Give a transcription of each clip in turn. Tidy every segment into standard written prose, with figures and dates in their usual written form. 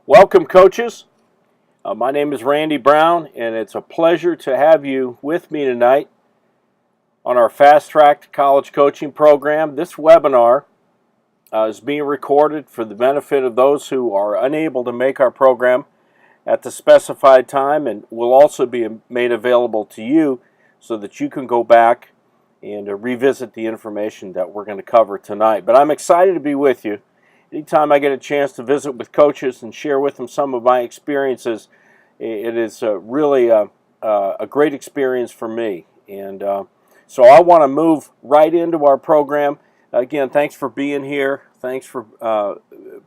Welcome, coaches. My name is Randy Brown, and it's a pleasure to have you with me tonight on our Fast Track to College Coaching program. This webinar is being recorded for the benefit of those who are unable to make our program at the specified time, and will also be made available to you so that you can go back and revisit the information that we're going to cover tonight. But I'm excited to be with you. Anytime I get a chance to visit with coaches and share with them some of my experiences, it is really a great experience for me. And so I want to move right into our program. Again, thanks for being here. Thanks for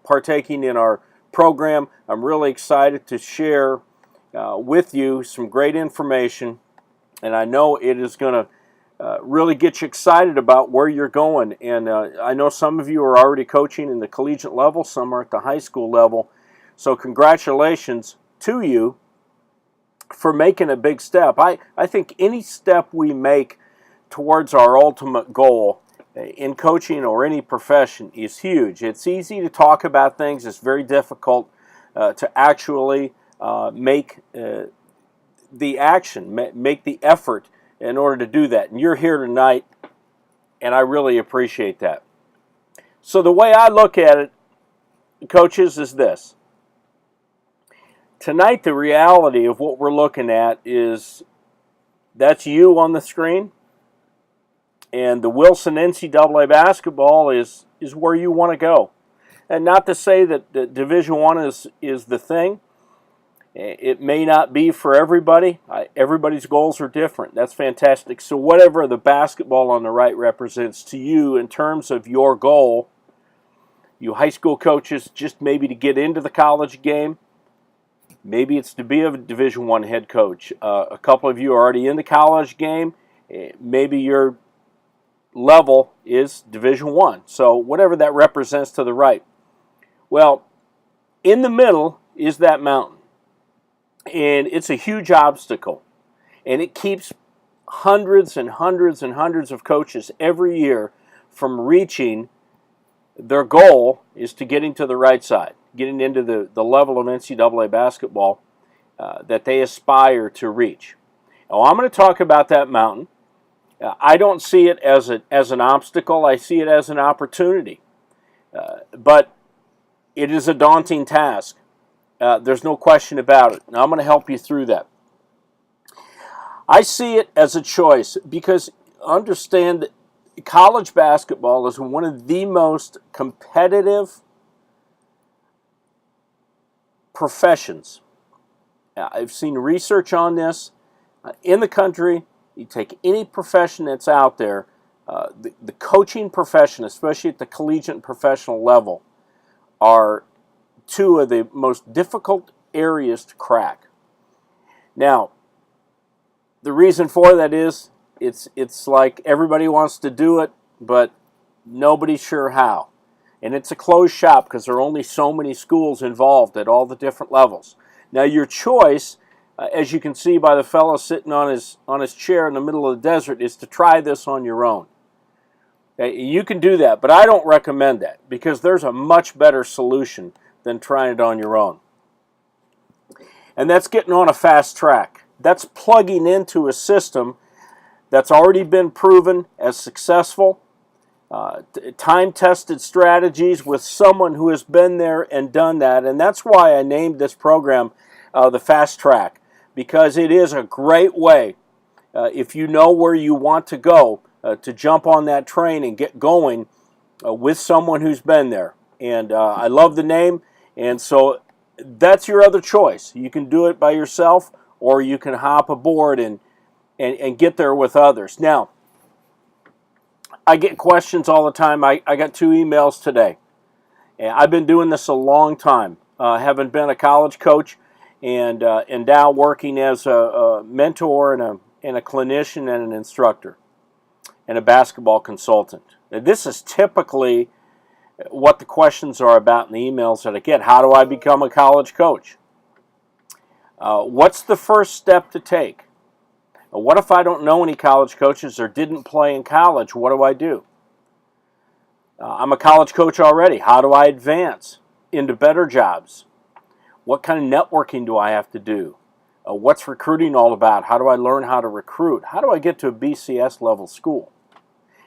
partaking in our program. I'm really excited to share with you some great information, and I know it is going to really get you excited about where you're going. And I know some of you are already coaching in the collegiate level, some are at the high school level. So congratulations to you for making a big step. I think any step we make towards our ultimate goal in coaching or any profession is huge. It's easy to talk about things. It's very difficult to actually make the action, make the effort in order to do that. And you're here tonight, and I really appreciate that. So the way I look at it, coaches, is this. Tonight, the reality of what we're looking at is that's you on the screen, and the Wilson NCAA basketball is where you want to go. And not to say that Division I is the thing. It may not be for everybody. Everybody's goals are different. That's fantastic. So whatever the basketball on the right represents to you in terms of your goal, you high school coaches, just maybe to get into the college game, maybe it's to be a Division I head coach. A couple of you are already in the college game. Maybe your level is Division I. So whatever that represents to the right. Well, in the middle is that mountain. And it's a huge obstacle. And it keeps hundreds and hundreds and hundreds of coaches every year from reaching their goal is to getting to the right side, getting into the level of NCAA basketball that they aspire to reach. Now, I'm going to talk about that mountain. I don't see it as an obstacle. I see it as an opportunity. But it is a daunting task. There's no question about it. Now, I'm going to help you through that. I see it as a choice because understand that college basketball is one of the most competitive professions. I've seen research on this in the country. You take any profession that's out there, the coaching profession, especially at the collegiate and professional level, are two of the most difficult areas to crack. Now, the reason for that is it's like everybody wants to do it, but nobody's sure how. And it's a closed shop because there are only so many schools involved at all the different levels. Now, your choice, as you can see by the fellow sitting on his chair in the middle of the desert, is to try this on your own. Okay? You can do that, but I don't recommend that because there's a much better solution than trying it on your own. And that's getting on a fast track. That's plugging into a system that's already been proven as successful, time-tested strategies with someone who has been there and done that. And that's why I named this program the Fast Track, because it is a great way, if you know where you want to go, to jump on that train and get going with someone who's been there. And I love the name. And so that's your other choice. You can do it by yourself, or you can hop aboard and get there with others. Now, I get questions all the time. I got 2 emails today. And I've been doing this a long time. Having been a college coach and now working as a mentor and a clinician and an instructor and a basketball consultant. Now, this is typically what the questions are about in the emails that I get. How do I become a college coach? What's the first step to take? What if I don't know any college coaches or didn't play in college? What do I do? I'm a college coach already. How do I advance into better jobs? What kind of networking do I have to do? What's recruiting all about? How do I learn how to recruit? How do I get to a BCS level school?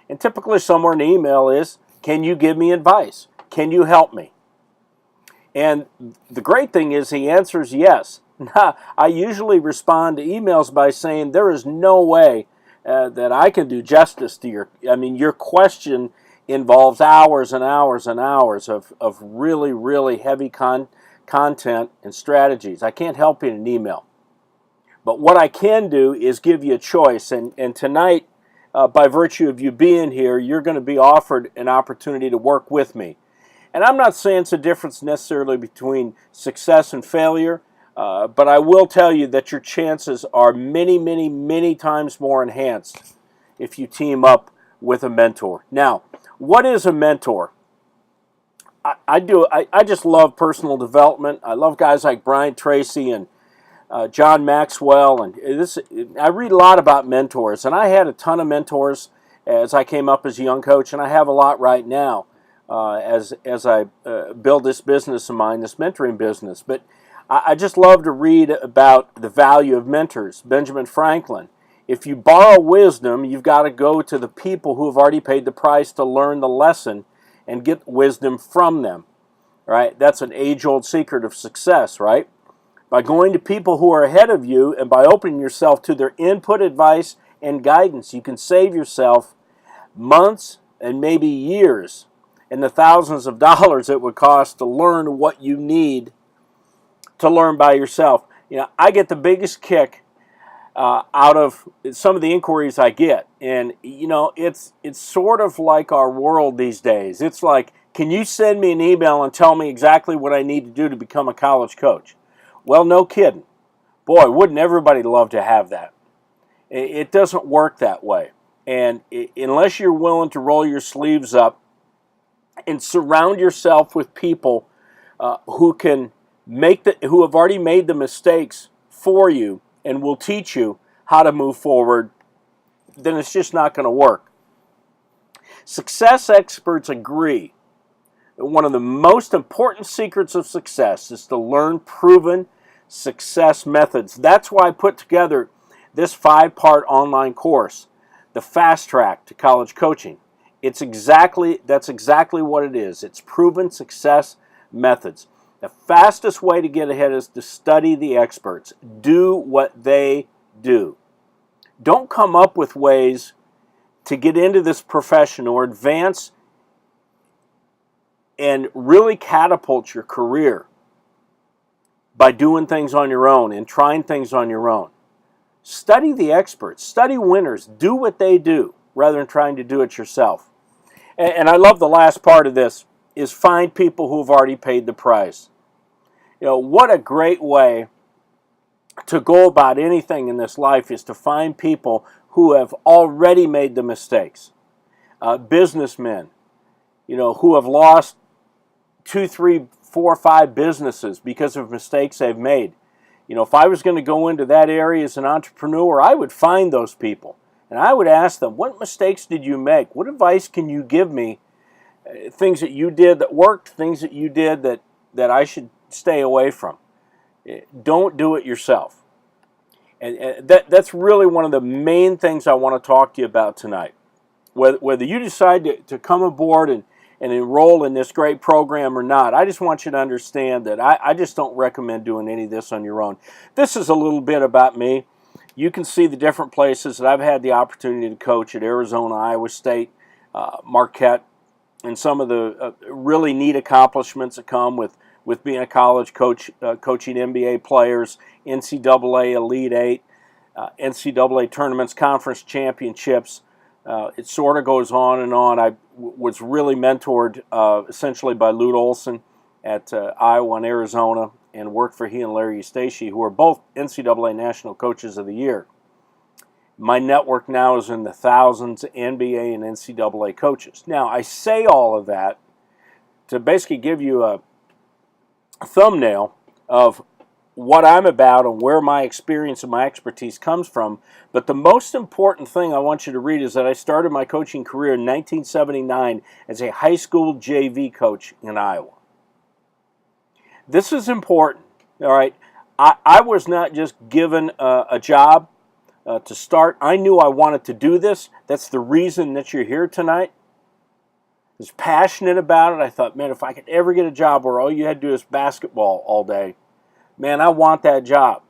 And typically somewhere in the email is, can you give me advice? Can you help me? And the great thing is he answers yes. Now, I usually respond to emails by saying there is no way that I can do justice to your question involves hours and hours and hours of really, really heavy content and strategies. I can't help you in an email. But what I can do is give you a choice. And tonight, by virtue of you being here, you're going to be offered an opportunity to work with me. And I'm not saying it's a difference necessarily between success and failure, but I will tell you that your chances are many, many, many times more enhanced if you team up with a mentor. Now, what is a mentor? I just love personal development. I love guys like Brian Tracy and John Maxwell, and I read a lot about mentors, and I had a ton of mentors as I came up as a young coach, and I have a lot right now as I build this business of mine, this mentoring business. But I just love to read about the value of mentors. Benjamin Franklin. If you borrow wisdom, you've got to go to the people who have already paid the price to learn the lesson and get wisdom from them. Right? That's an age-old secret of success, right? By going to people who are ahead of you and by opening yourself to their input, advice, and guidance, you can save yourself months and maybe years and the thousands of dollars it would cost to learn what you need to learn by yourself. I get the biggest kick out of some of the inquiries I get, and it's sort of like our world these days. It's like, can you send me an email and tell me exactly what I need to do to become a college coach? Well, no kidding. Boy, wouldn't everybody love to have that? It doesn't work that way. And unless you're willing to roll your sleeves up and surround yourself with people who have already made the mistakes for you and will teach you how to move forward, then it's just not going to work. Success experts agree that one of the most important secrets of success is to learn proven success methods. That's why I put together this 5-part online course, the Fast Track to College Coaching. That's exactly what it is. It's proven success methods. The fastest way to get ahead is to study the experts. Do what they do. Don't come up with ways to get into this profession or advance and really catapult your career by doing things on your own and trying things on your own. Study the experts. Study winners. Do what they do rather than trying to do it yourself. And I love the last part of this is find people who have already paid the price. What a great way to go about anything in this life is to find people who have already made the mistakes. Businessmen, who have lost 2, 3, 4, 5 businesses because of mistakes they've made. If I was going to go into that area as an entrepreneur, I would find those people and I would ask them, what mistakes did you make? What advice can you give me? Things that you did that worked, things that you did that I should stay away from. Don't do it yourself. And that's really one of the main things I want to talk to you about tonight. Whether you decide to come aboard and enroll in this great program or not, I just want you to understand that I just don't recommend doing any of this on your own. This is a little bit about me. You can see the different places that I've had the opportunity to coach at Arizona, Iowa State, Marquette, and some of the really neat accomplishments that come with being a college coach, coaching NBA players, NCAA Elite Eight, NCAA tournaments, conference championships. It sort of goes on and on. I was really mentored essentially by Lute Olson at Iowa and Arizona, and worked for he and Larry Eustachy, who are both NCAA National Coaches of the Year. My network now is in the thousands of NBA and NCAA coaches. Now, I say all of that to basically give you a thumbnail of what I'm about and where my experience and my expertise comes from. But the most important thing I want you to read is that I started my coaching career in 1979 as a high school JV coach in Iowa. This is important All right. I was not just given a job to start. I knew I wanted to do this. That's the reason that you're here tonight. I was passionate about it. I thought, man, if I could ever get a job where all you had to do is basketball all day, man, I want that job.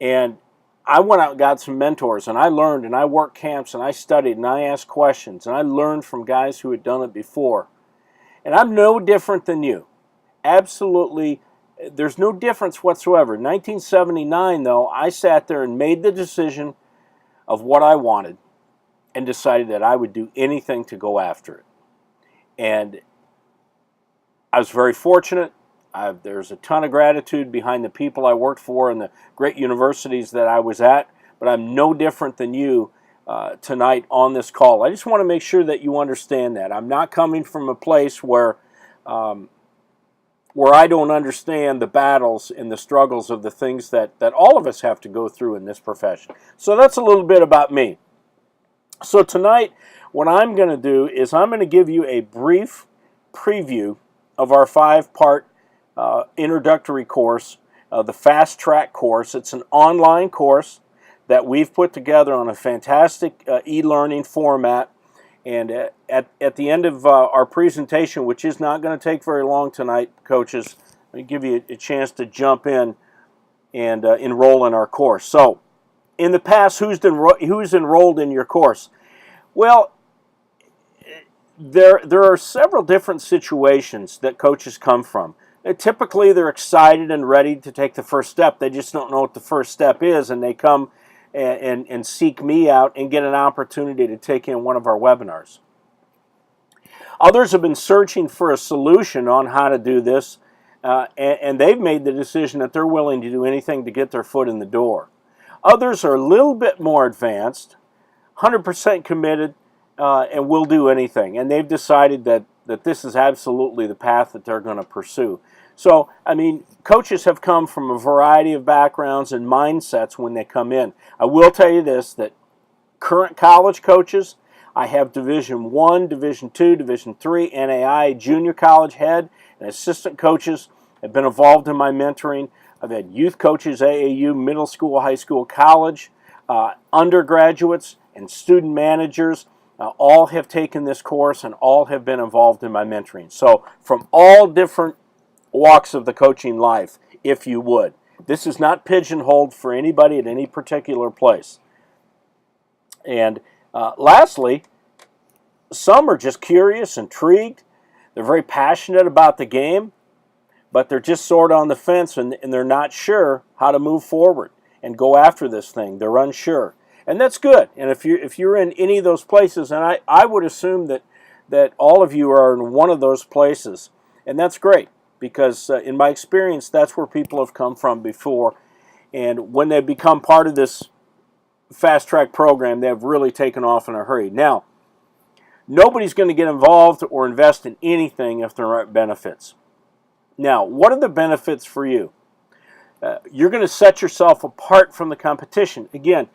And I went out and got some mentors, and I learned, and I worked camps, and I studied, and I asked questions, and I learned from guys who had done it before. And I'm no different than you. Absolutely, there's no difference whatsoever. In 1979, though, I sat there and made the decision of what I wanted and decided that I would do anything to go after it. And I was very fortunate. There's a ton of gratitude behind the people I worked for and the great universities that I was at, but I'm no different than you tonight on this call. I just want to make sure that you understand that. I'm not coming from a place where I don't understand the battles and the struggles of the things that all of us have to go through in this profession. So that's a little bit about me. So tonight, what I'm going to do is I'm going to give you a brief preview of our 5-part introductory course, the Fast Track course. It's an online course that we've put together on a fantastic e-learning format. And at the end of our presentation, which is not going to take very long tonight, coaches, let me give you a chance to jump in and enroll in our course. So, in the past, who's enrolled in your course? Well, there are several different situations that coaches come from. Typically, they're excited and ready to take the first step. They just don't know what the first step is, and they come and seek me out and get an opportunity to take in one of our webinars. Others have been searching for a solution on how to do this, and they've made the decision that they're willing to do anything to get their foot in the door. Others are a little bit more advanced, 100% committed, and will do anything. And they've decided that this is absolutely the path that they're going to pursue. So, I mean, coaches have come from a variety of backgrounds and mindsets when they come in. I will tell you this, that current college coaches, I have Division I, Division II, Division III, NAI, junior college head, and assistant coaches have been involved in my mentoring. I've had youth coaches, AAU, middle school, high school, college, undergraduates, and student managers. All have taken this course and all have been involved in my mentoring. So from all different walks of the coaching life, if you would. This is not pigeonholed for anybody at any particular place. And lastly, some are just curious, intrigued. They're very passionate about the game, but they're just sort of on the fence and they're not sure how to move forward and go after this thing. They're unsure. And that's good. And if you're in any of those places, and I would assume that all of you are in one of those places, and that's great because in my experience, that's where people have come from before. And when they become part of this fast track program, they've really taken off in a hurry. Now, nobody's going to get involved or invest in anything if there aren't benefits. Now, what are the benefits for you? You're going to set yourself apart from the competition. Again,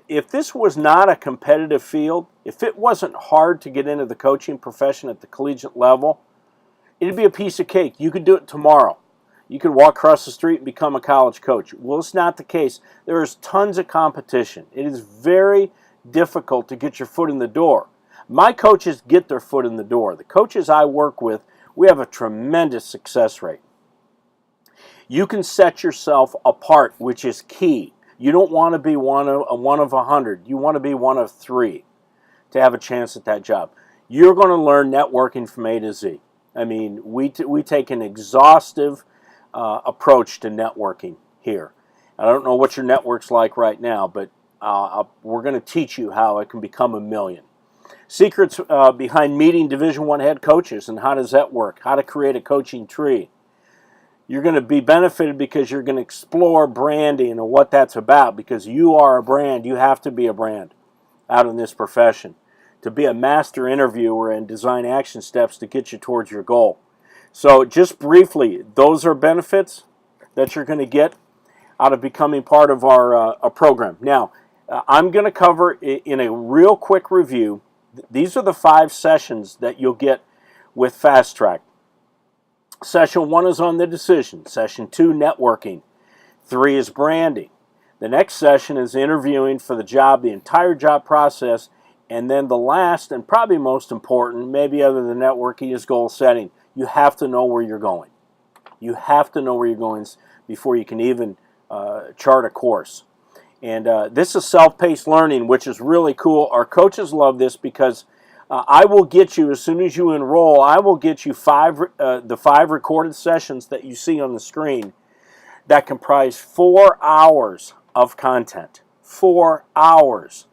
if this was not a competitive field, if it wasn't hard to get into the coaching profession at the collegiate level, it'd be a piece of cake. You could do it tomorrow. You could walk across the street and become a college coach. Well, it's not the case. There is tons of competition. It is very difficult to get your foot in the door. My coaches get their foot in the door. The coaches I work with, we have a tremendous success rate. You can set yourself apart, which is key. You don't want to be one of 100. You want to be one of 3 to have a chance at that job. You're going to learn networking from A to Z. I mean, we take an exhaustive approach to networking here. I don't know what your network's like right now, but we're going to teach you how it can become a million. Secrets behind meeting Division I head coaches and how does that work? How to create a coaching tree. You're going to be benefited because you're going to explore branding and what that's about because you are a brand. You have to be a brand out in this profession to be a master interviewer and design action steps to get you towards your goal. So just briefly, those are benefits that you're going to get out of becoming part of our program. Now, I'm going to cover in a real quick review. These are the 5 sessions that you'll get with Fast Track. Session 1 is on the decision. Session 2, networking. 3 is branding. The next session is interviewing for the job, the entire job process. And then the last and probably most important, maybe other than networking, is goal setting. You have to know where you're going. You have to know where you're going before you can even chart a course. And this is self-paced learning, which is really cool. Our coaches love this because I will get you, as soon as you enroll, I will get you the 5 recorded sessions that you see on the screen that comprise 4 hours of content. 4 hours.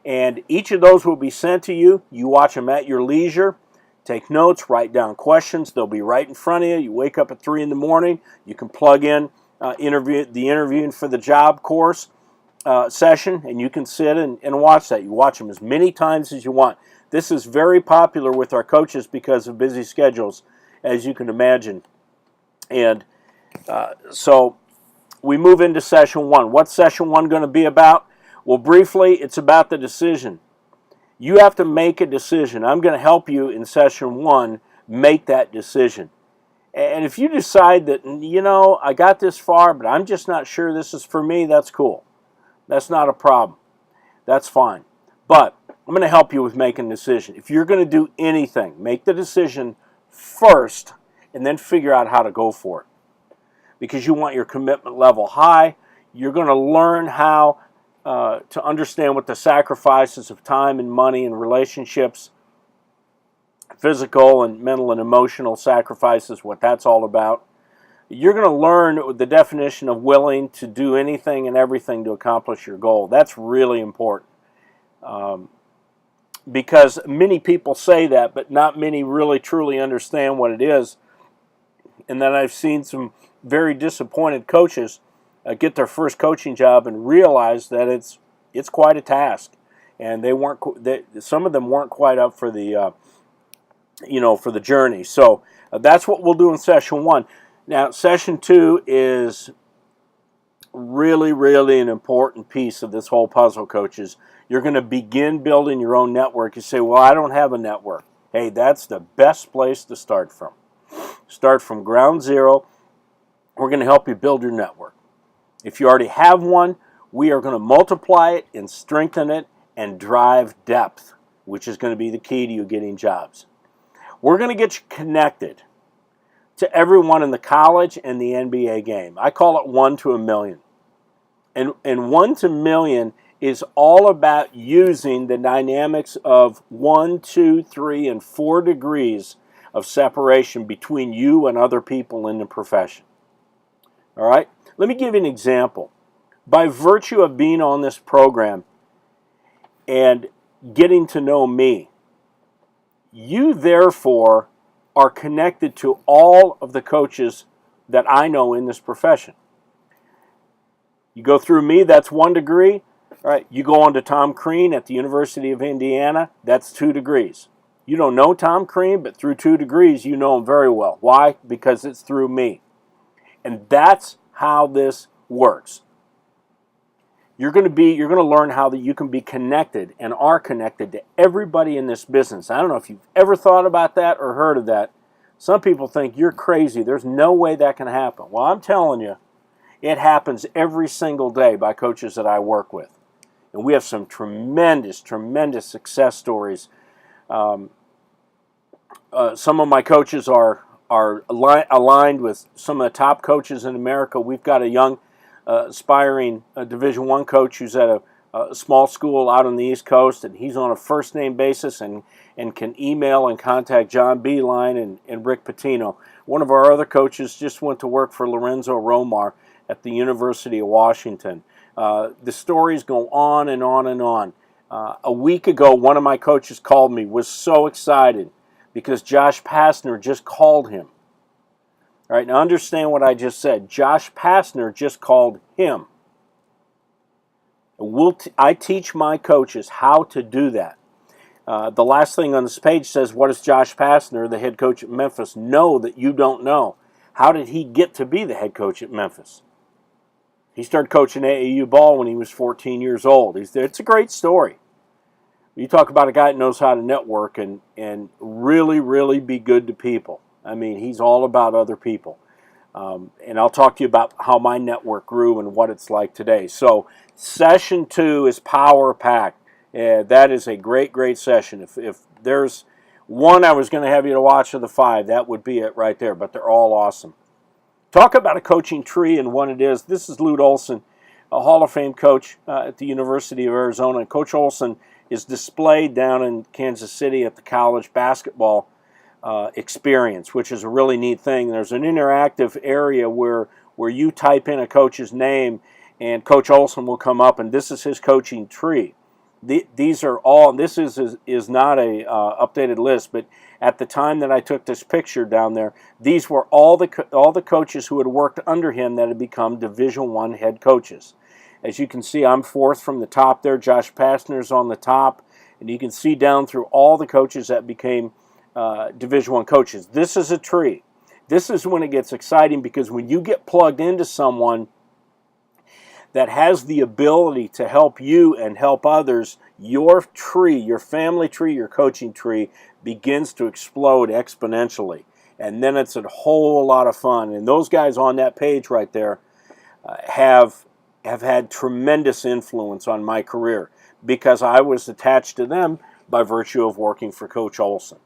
And each of those will be sent to you. You watch them at your leisure. Take notes, write down questions. They'll be right in front of you. You wake up at 3 in the morning. You can plug in the interviewing for the job course session, and you can sit and watch that. You watch them as many times as you want. This is very popular with our coaches because of busy schedules, as you can imagine. And so we move into session 1. What's session 1 going to be about? Well, briefly, it's about the decision. You have to make a decision. I'm going to help you in session 1 make that decision. And if you decide that, I got this far, but I'm just not sure this is for me, that's cool. That's not a problem. That's fine. But I'm going to help you with making a decision. If you're going to do anything, make the decision first and then figure out how to go for it. Because you want your commitment level high. You're going to learn how to understand what the sacrifices of time and money and relationships, physical and mental and emotional sacrifices, what that's all about. You're going to learn the definition of willing to do anything and everything to accomplish your goal. That's really important. Because many people say that, but not many really truly understand what it is. And then I've seen some very disappointed coaches get their first coaching job and realize that it's quite a task, and some of them weren't quite up for the for the journey. So that's what we'll do in session 1. Now, session 2 is really, really an important piece of this whole puzzle, coaches. You're going to begin building your own network. You say, well, I don't have a network. Hey, that's the best place to start from. Start from ground zero. We're going to help you build your network. If you already have one, we are going to multiply it and strengthen it and drive depth, which is going to be the key to you getting jobs. We're going to get you connected to everyone in the college and the NBA game. I call it 1 to a million. And 1 to a million is all about using the dynamics of 1, 2, 3, and 4 degrees of separation between you and other people in the profession. All right? Let me give you an example. By virtue of being on this program and getting to know me, you therefore are connected to all of the coaches that I know in this profession. You go through me, that's 1 degree. All right, you go on to Tom Crean at the University of Indiana, that's 2 degrees. You don't know Tom Crean, but through 2 degrees, you know him very well. Why? Because it's through me. And that's how this works. You're going to learn how that you can be connected and are connected to everybody in this business. I don't know if you've ever thought about that or heard of that. Some people think you're crazy. There's no way that can happen. Well, I'm telling you, it happens every single day by coaches that I work with. And we have some tremendous, tremendous success stories. Some of my coaches are aligned with some of the top coaches in America. We've got a young, aspiring Division I coach who's at a small school out on the East Coast, and he's on a first-name basis and can email and contact John Beeline and Rick Pitino. One of our other coaches just went to work for Lorenzo Romar at the University of Washington. The stories go on and on and on. A week ago, one of my coaches called me, was so excited because Josh Pastner just called him. All right, now understand what I just said. Josh Pastner just called him. I teach my coaches how to do that. The last thing on this page says, what does Josh Pastner, the head coach at Memphis, know that you don't know? How did he get to be the head coach at Memphis? He started coaching AAU ball when he was 14 years old. It's a great story. You talk about a guy that knows how to network and really, really be good to people. I mean, he's all about other people. And I'll talk to you about how my network grew and what it's like today. So session 2 is power packed. That is a great, great session. If there's one I was going to have you to watch of the 5, that would be it right there. But they're all awesome. Talk about a coaching tree and what it is. This is Lute Olson, a Hall of Fame coach at the University of Arizona. And Coach Olson is displayed down in Kansas City at the college basketball experience, which is a really neat thing. There's an interactive area where you type in a coach's name and Coach Olson will come up, and this is his coaching tree. These are all, this is not a updated list, but at the time that I took this picture down there, these were all the coaches who had worked under him that had become Division I head coaches. As you can see, I'm 4th from the top there. Josh Pastner's on the top, and you can see down through all the coaches that became Division I coaches. This is a tree. This is when it gets exciting, because when you get plugged into someone that has the ability to help you and help others, your tree, your family tree, your coaching tree begins to explode exponentially. And then it's a whole lot of fun. And those guys on that page right there have had tremendous influence on my career, because I was attached to them by virtue of working for Coach Olson.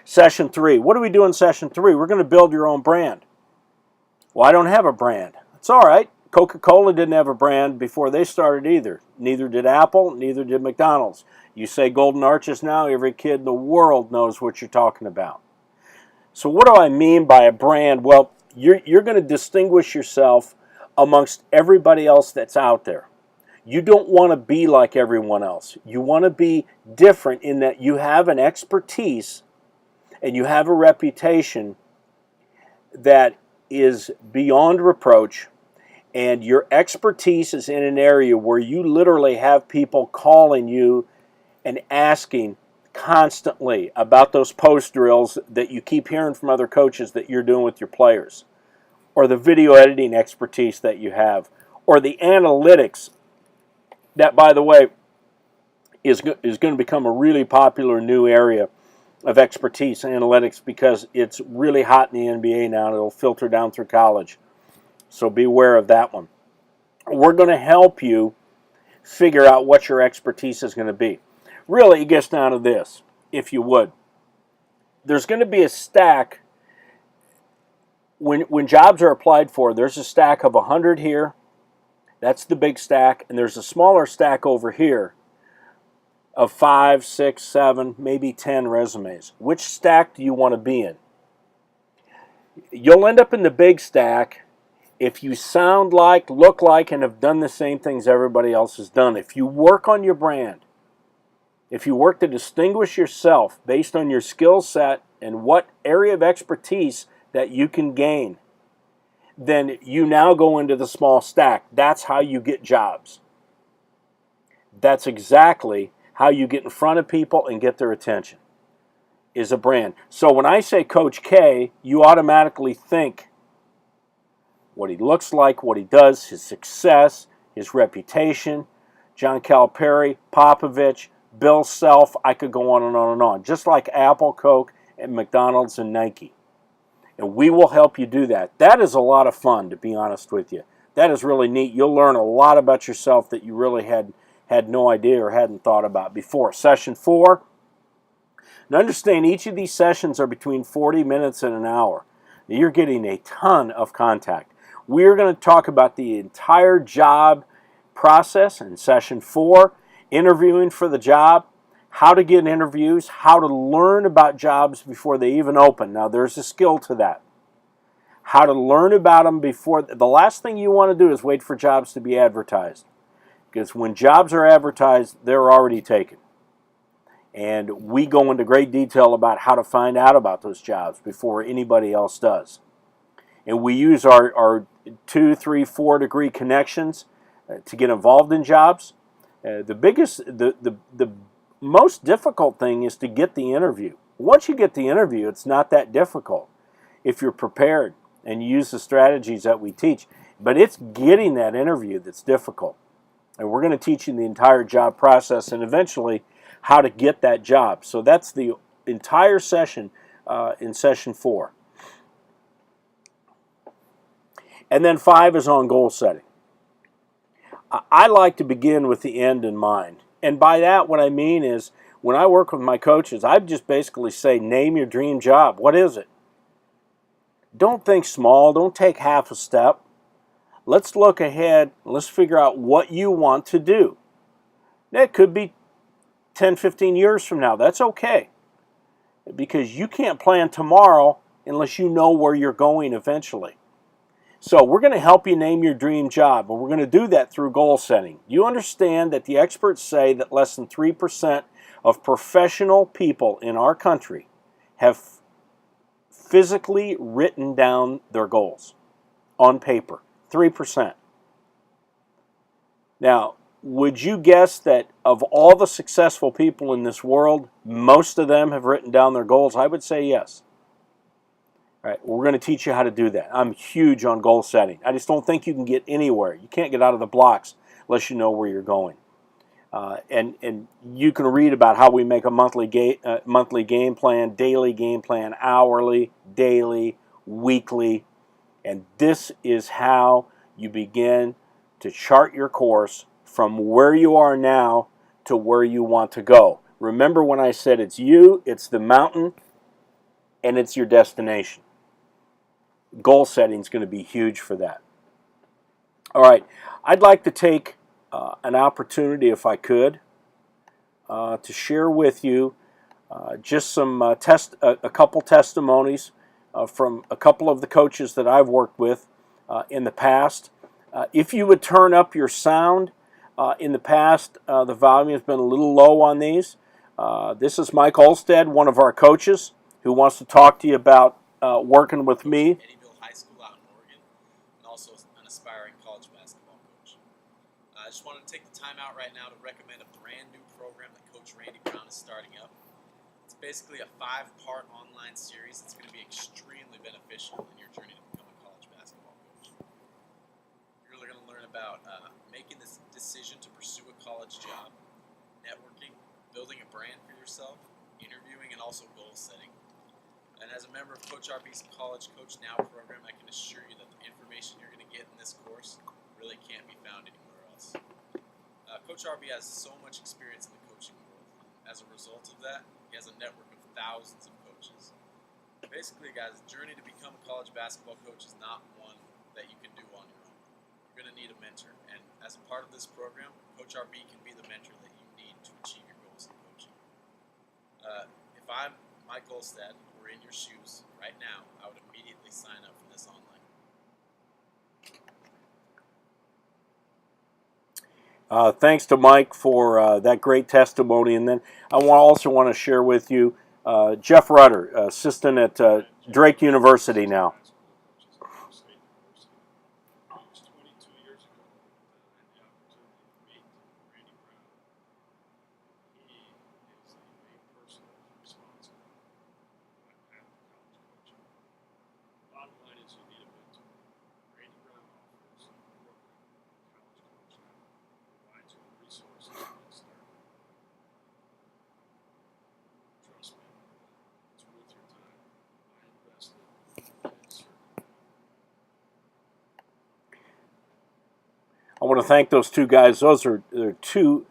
Session 3. What do we do in Session 3? We're going to build your own brand. Well, I don't have a brand. It's all right. Coca-Cola didn't have a brand before they started either. Neither did Apple, neither did McDonald's. You say Golden Arches now, every kid in the world knows what you're talking about. So what do I mean by a brand? Well, you're going to distinguish yourself amongst everybody else that's out there. You don't want to be like everyone else. You want to be different in that you have an expertise and you have a reputation that is beyond reproach. And your expertise is in an area where you literally have people calling you and asking constantly about those post drills that you keep hearing from other coaches that you're doing with your players, or the video editing expertise that you have, or the analytics that, by the way, is going to become a really popular new area of expertise, analytics, because it's really hot in the NBA now. It'll filter down through college. So beware of that one. We're going to help you figure out what your expertise is going to be. Really, it gets down to this, if you would. There's going to be a stack. When jobs are applied for, there's a stack of 100 here. That's the big stack. And there's a smaller stack over here of 5, 6, 7, maybe 10 resumes. Which stack do you want to be in? You'll end up in the big stack if you sound like, look like, and have done the same things everybody else has done. If you work on your brand, if you work to distinguish yourself based on your skill set and what area of expertise that you can gain, then you now go into the small stack. That's how you get jobs. That's exactly how you get in front of people and get their attention, is a brand. So when I say Coach K, you automatically think what he looks like, what he does, his success, his reputation. John Calipari, Popovich, Bill Self, I could go on and on and on. Just like Apple, Coke, and McDonald's and Nike. And we will help you do that. That is a lot of fun, to be honest with you. That is really neat. You'll learn a lot about yourself that you really had no idea or hadn't thought about before. Session 4. Now understand, each of these sessions are between 40 minutes and an hour. You're getting a ton of contact. We're going to talk about the entire job process in Session 4, interviewing for the job, how to get interviews, how to learn about jobs before they even open. Now, there's a skill to that. How to learn about them before. The last thing you want to do is wait for jobs to be advertised, because when jobs are advertised, they're already taken. And we go into great detail about how to find out about those jobs before anybody else does. And we use our 2, 3, 4 degree connections to get involved in jobs. The most difficult thing is to get the interview. Once you get the interview, it's not that difficult if you're prepared and you use the strategies that we teach. But it's getting that interview that's difficult. And we're going to teach you the entire job process and eventually how to get that job. So that's the entire session in Session 4. And then 5 is on goal setting. I like to begin with the end in mind. And by that, what I mean is when I work with my coaches, I just basically say, name your dream job. What is it? Don't think small. Don't take half a step. Let's look ahead. Let's figure out what you want to do. That could be 10, 15 years from now. That's okay. Because you can't plan tomorrow unless you know where you're going eventually. So we're going to help you name your dream job, and we're going to do that through goal setting. You understand that the experts say that less than 3% of professional people in our country have physically written down their goals on paper. 3%. Now, would you guess that of all the successful people in this world, most of them have written down their goals? I would say yes. All right, we're going to teach you how to do that. I'm huge on goal setting. I just don't think you can get anywhere. You can't get out of the blocks unless you know where you're going. And you can read about how we make a monthly game plan, daily game plan, hourly, daily, weekly. And this is how you begin to chart your course from where you are now to where you want to go. Remember when I said it's you, it's the mountain, and it's your destination. Goal setting is going to be huge for that. All right, I'd like to take an opportunity, if I could, to share with you just some a couple testimonies from a couple of the coaches that I've worked with in the past. If you would turn up your sound, in the past the volume has been a little low on these. This is Mike Olstead, one of our coaches, who wants to talk to you about working with me. I just wanted to take the time out right now to recommend a brand new program that Coach Randy Brown is starting up. It's basically a 5-part online series that's going to be extremely beneficial in your journey to become a college basketball coach. You're really going to learn about making this decision to pursue a college job, networking, building a brand for yourself, interviewing, and also goal setting. And as a member of Coach RB's College Coach Now program, I can assure you that the information you're going to get in this course really can't be found anywhere else. Coach RB has so much experience in the coaching world. As a result of that, he has a network of thousands of coaches. Basically, guys, the journey to become a college basketball coach is not one that you can do on your own. You're going to need a mentor, and as a part of this program, Coach RB can be the mentor that you need to achieve your goals in coaching. If I'm Mike Olstead, or in your shoes right now, I would immediately sign up for this online. Thanks to Mike for that great testimony. And then I also want to share with you Jeff Rutter, assistant at Drake University now. I want to thank those two guys. Those are two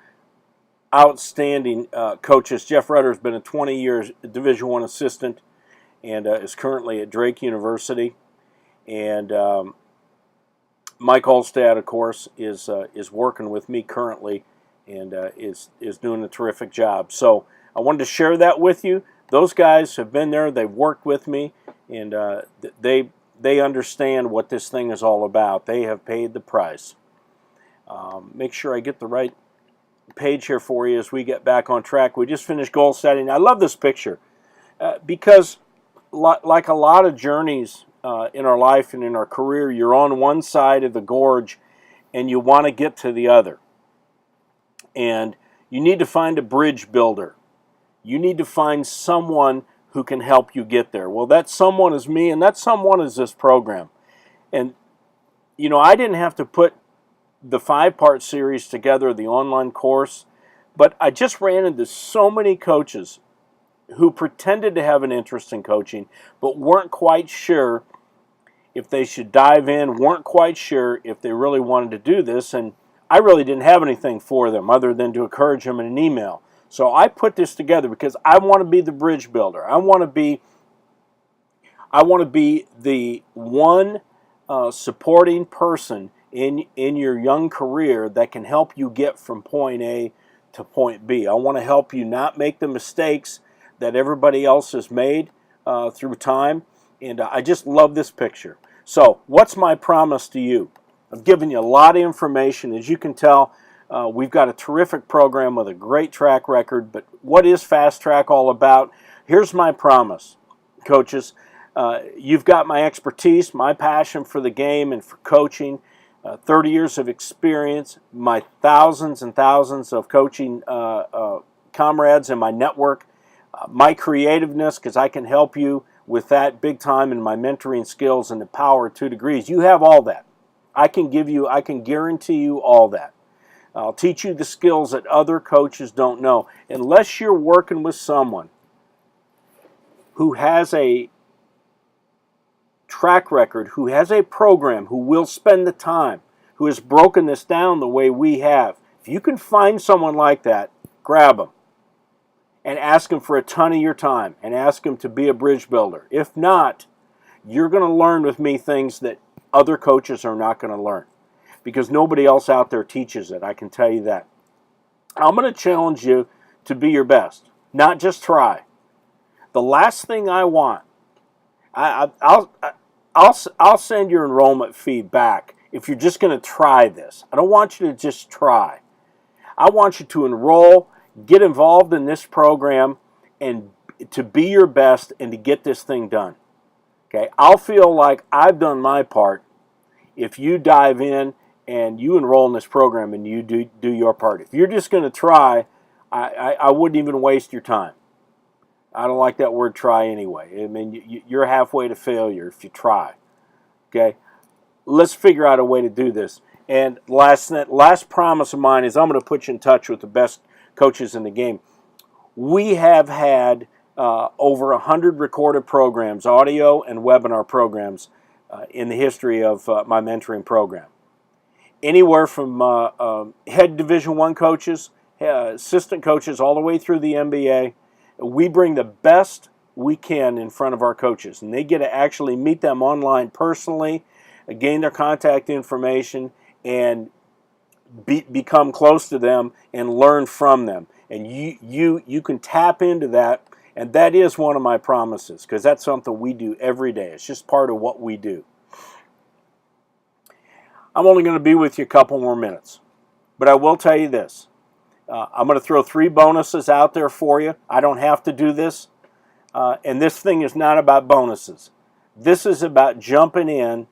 outstanding coaches. Jeff Rutter has been a 20 years Division I assistant and is currently at Drake University. And Mike Olstead, of course, is working with me currently and is doing a terrific job. So I wanted to share that with you. Those guys have been there. They've worked with me, and they understand what this thing is all about. They have paid the price. Make sure I get the right page here for you as we get back on track. We just finished goal setting. I love this picture because like a lot of journeys in our life and in our career, you're on one side of the gorge and you want to get to the other. And you need to find a bridge builder. You need to find someone who can help you get there. Well, that someone is me, and that someone is this program. And, you know, I didn't have to put the 5-part series together, the online course, but I just ran into so many coaches who pretended to have an interest in coaching but weren't quite sure if they should dive in, weren't quite sure if they really wanted to do this, and I really didn't have anything for them other than to encourage them in an email. So I put this together because I want to be the bridge builder. I want to be the one supporting person in your young career that can help you get from point A to point B. I want to help you not make the mistakes that everybody else has made through time. And I just love this picture. So what's my promise to you? I've given you a lot of information. As you can tell, we've got a terrific program with a great track record. But what is Fast Track all about? Here's my promise, coaches. You've got my expertise, my passion for the game and for coaching, 30 years of experience, my thousands and thousands of coaching comrades in my network, my creativeness, because I can help you with that big time, in my mentoring skills and the power of 2 degrees. You have all that. I can guarantee you all that. I'll teach you the skills that other coaches don't know. Unless you're working with someone who has a track record, who has a program, who will spend the time, who has broken this down the way we have. If you can find someone like that, grab them and ask them for a ton of your time and ask them to be a bridge builder. If not, you're going to learn with me things that other coaches are not going to learn, because nobody else out there teaches it. I can tell you that. I'm going to challenge you to be your best, not just try. The last thing I want, I'll send your enrollment fee back if you're just going to try this. I don't want you to just try. I want you to enroll, get involved in this program, and to be your best and to get this thing done. Okay? I'll feel like I've done my part if you dive in and you enroll in this program and you do your part. If you're just going to try, I wouldn't even waste your time. I don't like that word try anyway. I mean, you're halfway to failure if you try. Okay? Let's figure out a way to do this. And last promise of mine is I'm going to put you in touch with the best coaches in the game. We have had over 100 recorded programs, audio and webinar programs, in the history of my mentoring program. Anywhere from head Division I coaches, assistant coaches, all the way through the NBA. We bring the best we can in front of our coaches, and they get to actually meet them online personally, gain their contact information, and become close to them and learn from them. And you can tap into that, and that is one of my promises, because that's something we do every day. It's just part of what we do. I'm only going to be with you a couple more minutes, but I will tell you this. I'm going to throw 3 bonuses out there for you. I don't have to do this. And this thing is not about bonuses. This is about jumping in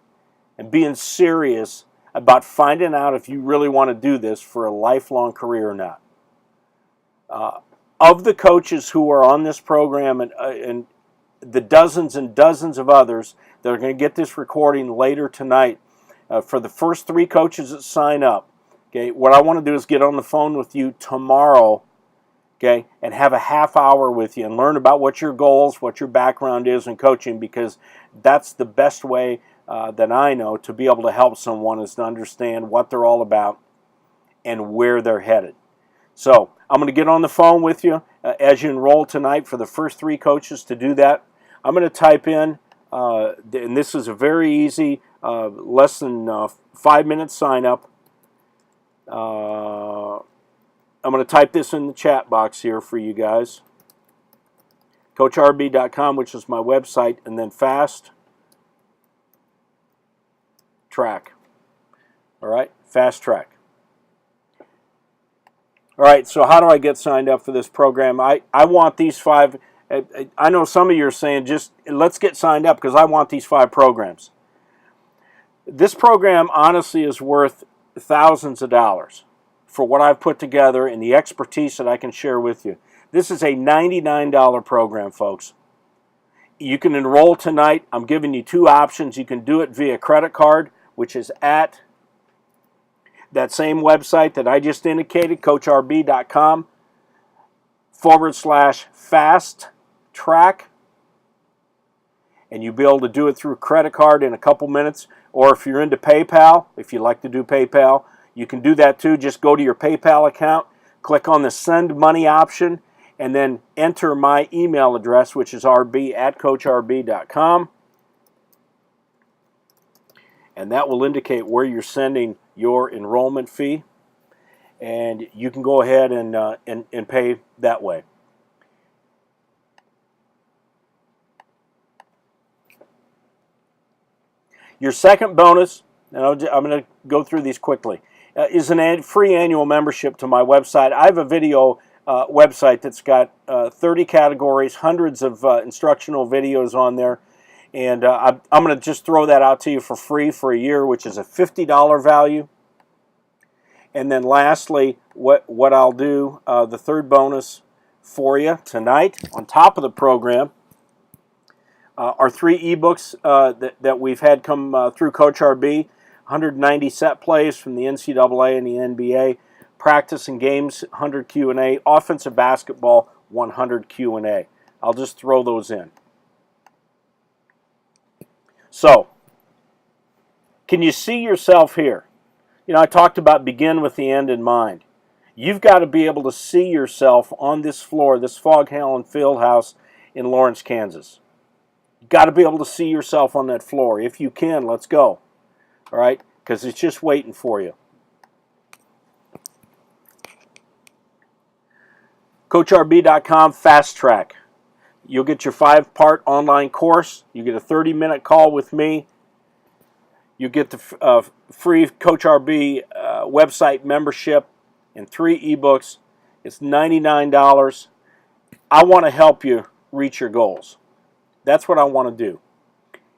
and being serious about finding out if you really want to do this for a lifelong career or not. Of the coaches who are on this program and the dozens and dozens of others that are going to get this recording later tonight, for the first 3 coaches that sign up, okay, what I want to do is get on the phone with you tomorrow, okay, and have a half hour with you and learn about what your goals, what your background is in coaching, because that's the best way that I know to be able to help someone, is to understand what they're all about and where they're headed. So I'm going to get on the phone with you as you enroll tonight for the first 3 coaches to do that. I'm going to type in, and this is a very easy, less than 5-minute sign up. I'm going to type this in the chat box here for you guys. CoachRB.com, which is my website, and then Fast Track. All right, Fast Track. All right, so how do I get signed up for this program? I want these 5. I know some of you are saying, just let's get signed up, because I want these 5 programs. This program honestly is worth thousands of dollars for what I've put together and the expertise that I can share with you. This is a $99 program, folks. You can enroll tonight. I'm giving you 2 options. You can do it via credit card, which is at that same website that I just indicated, CoachRB.com/fast track. and you'll be able to do it through a credit card in a couple minutes. Or if you're into PayPal, if you like to do PayPal, you can do that too. Just go to your PayPal account, click on the Send Money option, and then enter my email address, which is rb@coachrb.com. And that will indicate where you're sending your enrollment fee. And you can go ahead and pay that way. Your second bonus, and I'm going to go through these quickly, is a free annual membership to my website. I have a video website that's got 30 categories, hundreds of instructional videos on there. And I'm going to just throw that out to you for free for a year, which is a $50 value. And then lastly, what I'll do, the third bonus for you tonight on top of the program, are 3 ebooks that we've had come through Coach RB, 190 set plays from the NCAA and the NBA, practice and games, 100 Q&A, offensive basketball, 100 Q&A. I'll just throw those in. So, can you see yourself here? You know, I talked about begin with the end in mind. You've got to be able to see yourself on this floor, this Fog Hallen Fieldhouse in Lawrence, Kansas. You've got to be able to see yourself on that floor. If you can, let's go. All right? Because it's just waiting for you. CoachRB.com Fast Track. You'll get your 5-part online course. You get a 30-minute call with me. You get the free Coach RB website membership and 3 ebooks. It's $99. I want to help you reach your goals. That's what I want to do.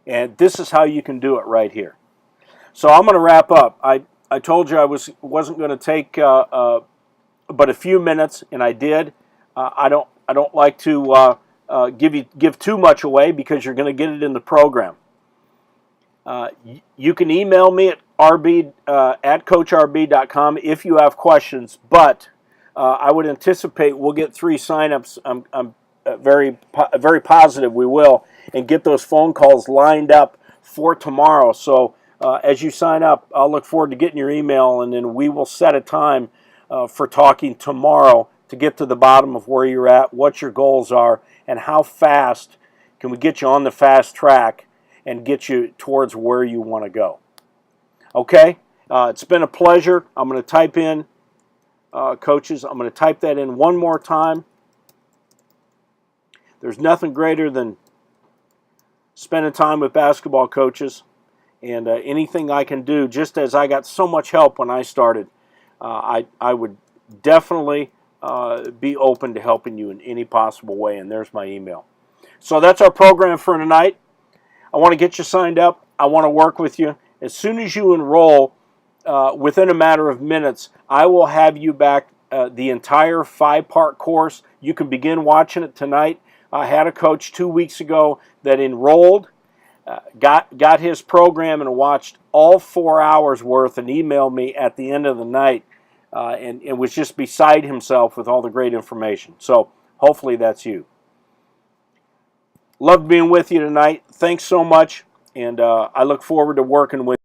And this is how you can do it right here. So I'm going to wrap up. I told you I wasn't going to take but a few minutes, and I did. I don't like to give too much away because you're going to get it in the program. You can email me at rb@coachrb.com if you have questions, but I would anticipate we'll get 3 signups. I'm very positive we will, and get those phone calls lined up for tomorrow. So as you sign up, I'll look forward to getting your email, and then we will set a time for talking tomorrow to get to the bottom of where you're at, what your goals are, and how fast can we get you on the fast track and get you towards where you want to go. Okay? It's been a pleasure. I'm going to type in, coaches, I'm going to type that in one more time. There's nothing greater than spending time with basketball coaches, and anything I can do, just as I got so much help when I started, I would definitely be open to helping you in any possible way, and there's my email. So that's our program for tonight. I want to get you signed up. I want to work with you. As soon as you enroll, within a matter of minutes, I will have you back the entire 5-part course. You can begin watching it tonight. I had a coach 2 weeks ago that enrolled, got his program and watched all 4 hours worth and emailed me at the end of the night and was just beside himself with all the great information. So hopefully that's you. Loved being with you tonight. Thanks so much, and I look forward to working with you.